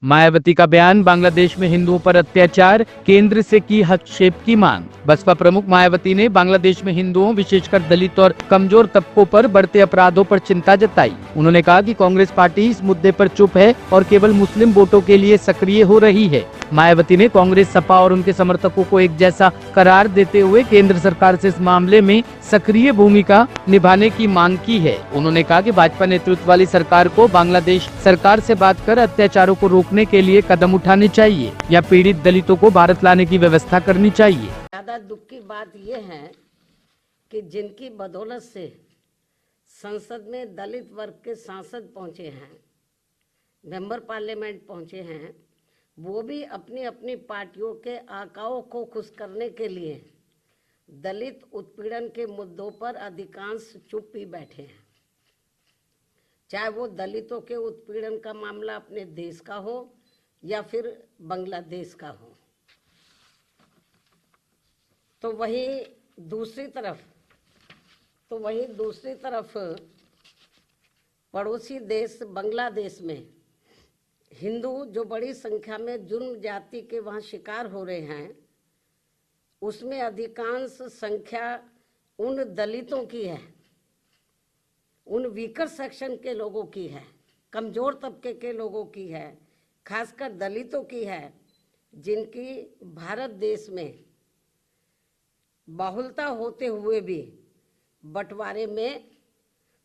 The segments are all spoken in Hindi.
मायावती का बयान, बांग्लादेश में हिंदुओं पर अत्याचार, केंद्र से की हस्तक्षेप की मांग। बसपा प्रमुख मायावती ने बांग्लादेश में हिंदुओं, विशेषकर दलित और कमजोर तबकों पर बढ़ते अपराधों पर चिंता जताई। उन्होंने कहा कि कांग्रेस पार्टी इस मुद्दे पर चुप है और केवल मुस्लिम वोटों के लिए सक्रिय हो रही है। मायावती ने कांग्रेस, सपा और उनके समर्थकों को एक जैसा करार देते हुए केंद्र सरकार से इस मामले में सक्रिय भूमिका निभाने की मांग की है। उन्होंने कहा कि भाजपा नेतृत्व वाली सरकार को बांग्लादेश सरकार से बात कर अत्याचारों को रोकने के लिए कदम उठाने चाहिए या पीड़ित दलितों को भारत लाने की व्यवस्था करनी चाहिए। ज्यादा दुख की बात ये है कि जिनकी बदौलत से संसद में दलित वर्ग के सांसद पहुंचे हैं, मेंबर पार्लियामेंट पहुंचे हैं, वो भी अपनी अपनी पार्टियों के आकाओं को खुश करने के लिए दलित उत्पीड़न के मुद्दों पर अधिकांश चुप ही बैठे हैं। चाहे वो दलितों के उत्पीड़न का मामला अपने देश का हो या फिर बांग्लादेश का हो। तो वही दूसरी तरफ पड़ोसी देश बांग्लादेश में हिंदू जो बड़ी संख्या में जुर्म जाति के वहाँ शिकार हो रहे हैं, उसमें अधिकांश संख्या उन दलितों की है, उन वीकर सेक्शन के लोगों की है, कमजोर तबके के लोगों की है, खासकर दलितों की है, जिनकी भारत देश में बहुलता होते हुए भी बंटवारे में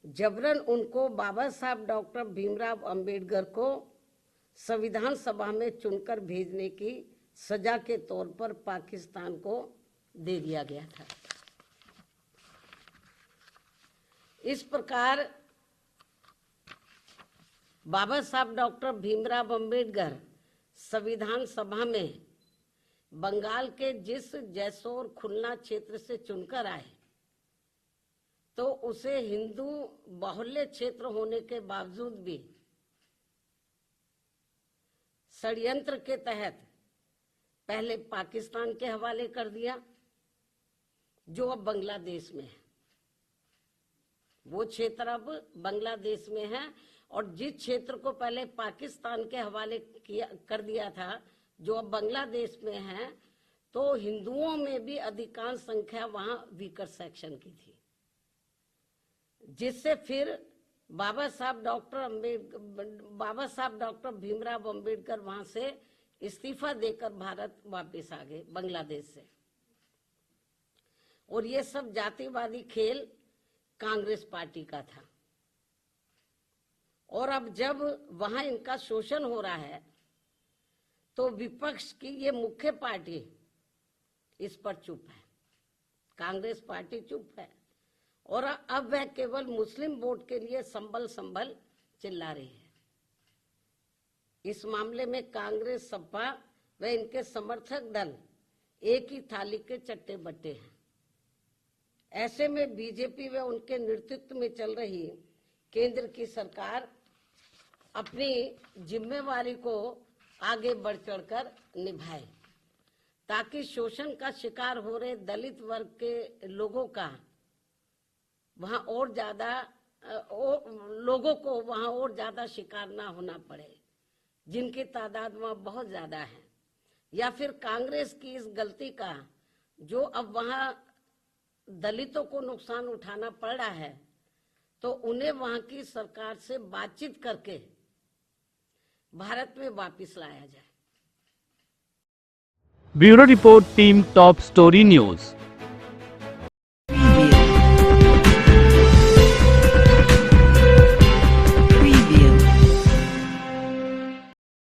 जबरन उनको बाबा साहब डॉक्टर भीमराव अंबेडकर को संविधान सभा में चुनकर भेजने की सजा के तौर पर पाकिस्तान को दे दिया गया था। इस प्रकार बाबा साहब डॉक्टर भीमराव अंबेडकर संविधान सभा में बंगाल के जिस जैसोर खुलना क्षेत्र से चुनकर आए, तो उसे हिंदू बाहुल्य क्षेत्र होने के बावजूद भी षड्यंत्र के तहत पहले पाकिस्तान के हवाले कर दिया, जो अब बांग्लादेश में है। वो क्षेत्र अब बांग्लादेश में है, और जिस क्षेत्र को पहले पाकिस्तान के हवाले कर दिया था, जो अब बांग्लादेश में है, तो हिंदुओं में भी अधिकांश संख्या वहां वीकर सेक्शन की थी, जिससे फिर बाबा साहब डॉक्टर भीमराव अंबेडकर वहां से इस्तीफा देकर भारत वापस आ गए बांग्लादेश से। और ये सब जातिवादी खेल कांग्रेस पार्टी का था। और अब जब वहां इनका शोषण हो रहा है, तो विपक्ष की ये मुख्य पार्टी इस पर चुप है, कांग्रेस पार्टी चुप है, और अब वह केवल मुस्लिम वोट के लिए संभल चिल्ला रही है। इस मामले में कांग्रेस, सपा व इनके समर्थक दल एक ही थाली के चट्टे बट्टे हैं। ऐसे में बीजेपी व उनके नेतृत्व में चल रही केंद्र की सरकार अपनी जिम्मेवारी को आगे बढ़ चढ़कर निभाए, ताकि शोषण का शिकार हो रहे दलित वर्ग के लोगों का वहां और ज्यादा लोगों को वहां और ज्यादा शिकार ना होना पड़े, जिनकी तादाद वहां बहुत ज्यादा है। या फिर कांग्रेस की इस गलती का, जो अब वहां दलितों को नुकसान उठाना पड़ रहा है, तो उन्हें वहां की सरकार से बातचीत करके भारत में वापस लाया जाए। Bureau report, team top story news.